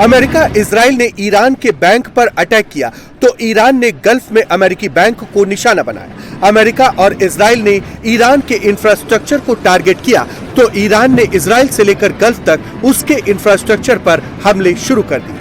America Israel ने Iran के bank पर अटैक किया तो ईरान ने गल्फ में अमेरिकी बैंक को निशाना बनाया। अमेरिका और इजराइल ने ईरान के इंफ्रास्ट्रक्चर को टारगेट किया तो ईरान ने इजराइल से लेकर गल्फ तक उसके इंफ्रास्ट्रक्चर पर हमले शुरू कर दिए।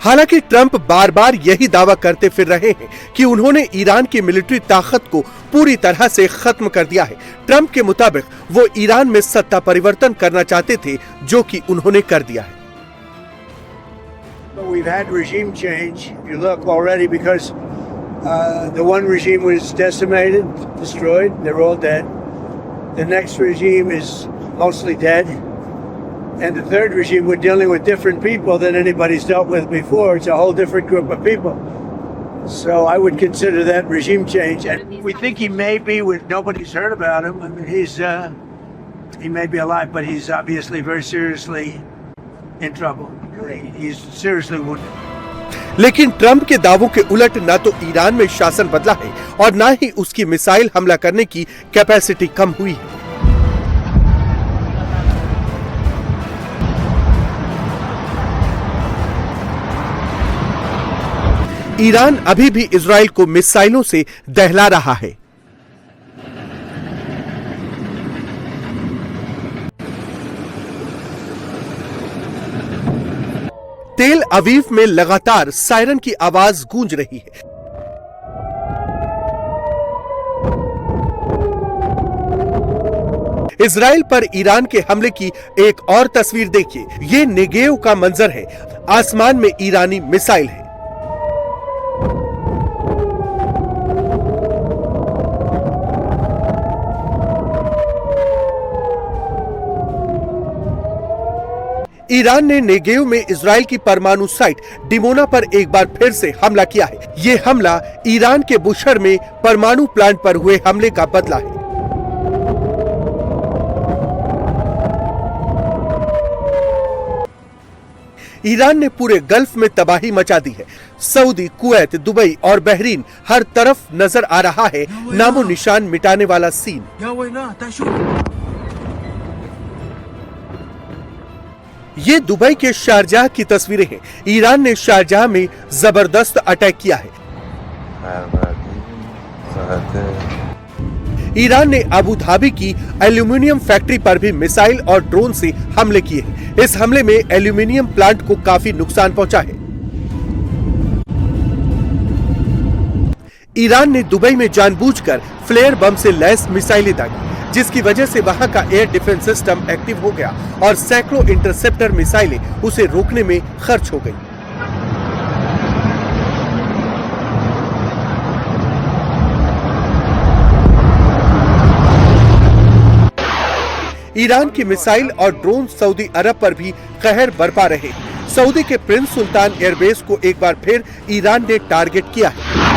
हालांकि ट्रंप बार बार यही दावा करते फिर रहे हैं कि उन्होंने ईरान की मिलिट्री ताकत को पूरी तरह से खत्म कर दिया है। ट्रंप के मुताबिक वो ईरान में सत्ता परिवर्तन करना चाहते थे, जो कि उन्होंने कर दिया है। We've had regime change. You look already because the one regime was decimated, destroyed. They're all dead. The next regime is mostly dead. And the third regime, we're dealing with different people than anybody's dealt with before. It's a whole different group of people. So I would consider that regime change. And we think he may be, nobody's heard about him. I mean, he may be alive, but he's obviously very seriously in trouble. He's seriously wounded. लेकिन Trump के दावों के उलट ना तो Iran में शासन बदला है और ना ही उसकी मिसाइल हमला करने की कैपेसिटी कम हुई है। ईरान अभी भी इजराइल को मिसाइलों से दहला रहा है। तेल अवीव में लगातार सायरन की आवाज गूंज रही है। इजराइल पर ईरान के हमले की एक और तस्वीर देखिए। ये नेगेव का मंजर है। आसमान में ईरानी मिसाइल है। ईरान ने नेगेव में इजराइल की परमाणु साइट डिमोना पर एक बार फिर से हमला किया है। ये हमला ईरान के बुशर में परमाणु प्लांट पर हुए हमले का बदला है। ईरान ने पूरे गल्फ में तबाही मचा दी है। सऊदी, कुवैत, दुबई और बहरीन हर तरफ नजर आ रहा है नामो निशान मिटाने वाला सीन। ये दुबई के शारजाह की तस्वीरें हैं। ईरान ने शारजाह में जबरदस्त अटैक किया है। ईरान ने अबू धाबी की एल्यूमिनियम फैक्ट्री पर भी मिसाइल और ड्रोन से हमले किए हैं। इस हमले में एल्यूमिनियम प्लांट को काफी नुकसान पहुंचा है। ईरान ने दुबई में जानबूझकर फ्लेयर बम से लैस मिसाइलें दागी, जिसकी वजह से वहां का एयर डिफेंस सिस्टम एक्टिव हो गया और सैकड़ों इंटरसेप्टर मिसाइलें उसे रोकने में खर्च हो गई। ईरान की मिसाइल और ड्रोन सऊदी अरब पर भी कहर बरपा रहे। सऊदी के प्रिंस सुल्तान एयरबेस को एक बार फिर ईरान ने टारगेट किया है।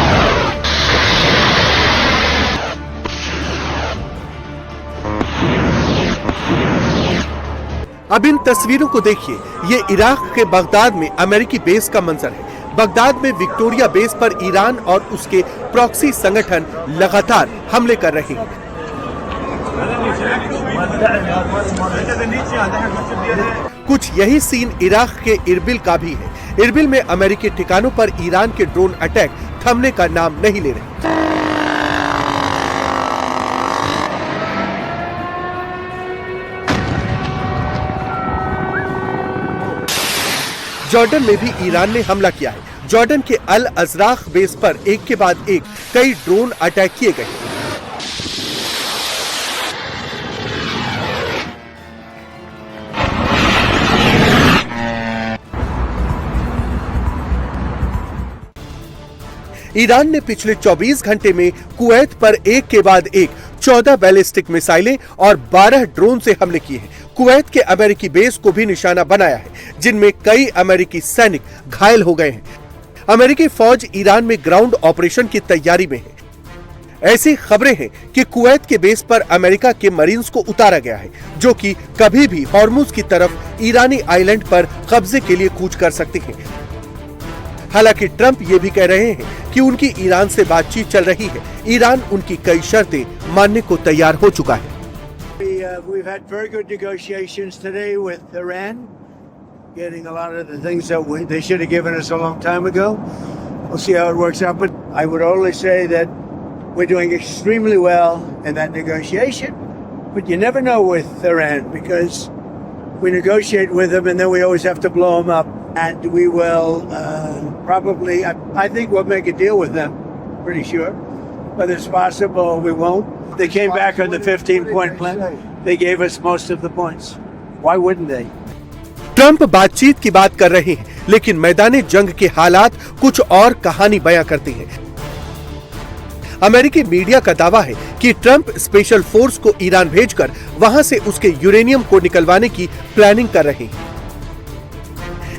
अब इन तस्वीरों को देखिए। ये इराक के बगदाद में अमेरिकी बेस का मंजर है। बगदाद में विक्टोरिया बेस पर ईरान और उसके प्रॉक्सी संगठन लगातार हमले कर रहे हैं। कुछ यही सीन इराक के इरबिल का भी है। इरबिल में अमेरिकी ठिकानों पर ईरान के ड्रोन अटैक थमने का नाम नहीं ले रहे। जॉर्डन में भी ईरान ने हमला किया है। जॉर्डन के अल अजराख बेस पर एक के बाद एक कई ड्रोन अटैक किए गए। ईरान ने पिछले 24 घंटे में कुवैत पर एक के बाद एक 14 बैलिस्टिक मिसाइलें और 12 ड्रोन से हमले किए हैं। कुवैत के अमेरिकी बेस को भी निशाना बनाया है, जिनमें कई अमेरिकी सैनिक घायल हो गए हैं। अमेरिकी फौज ईरान में ग्राउंड ऑपरेशन की तैयारी में है। ऐसी खबरें हैं कि कुवैत के बेस पर अमेरिका के मरीन्स को उतारा गया है, जो कि कभी भी हॉर्मुज की तरफ ईरानी आइलैंड पर कब्जे के लिए कूच कर सकते हैं। हालांकि ट्रंप ये भी कह रहे हैं कि उनकी ईरान से बातचीत चल रही है। ईरान उनकी कई शर्तें मानने को तैयार हो चुका है। We've had very good negotiations today with Iran, getting a lot of the things that they should have given us a long time ago. We'll see how it works out, but I would only say that we're doing extremely well in that negotiation. But you never know with Iran, because we negotiate with them and then we always have to blow them up. And we will probably, I think we'll make a deal with them, pretty sure. Whether it's possible, we won't. They came back on the 15-point plan. They gave us most of the points. Why wouldn't they? Trump बातचीत की बात कर रहे हैं, लेकिन मैदानी जंग के हालात कुछ और कहानी बयां करते हैं। अमेरिकी मीडिया का दावा है कि ट्रंप स्पेशल फोर्स को ईरान भेजकर वहां से उसके यूरेनियम को निकलवाने की प्लानिंग कर रहे हैं।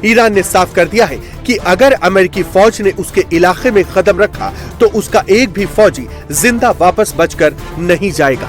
ईरान ने साफ कर दिया है कि अगर अमेरिकी फौज ने उसके इलाके में कदम रखा तो उसका एक भी फौजी जिंदा वापस बचकर नहीं जाएगा।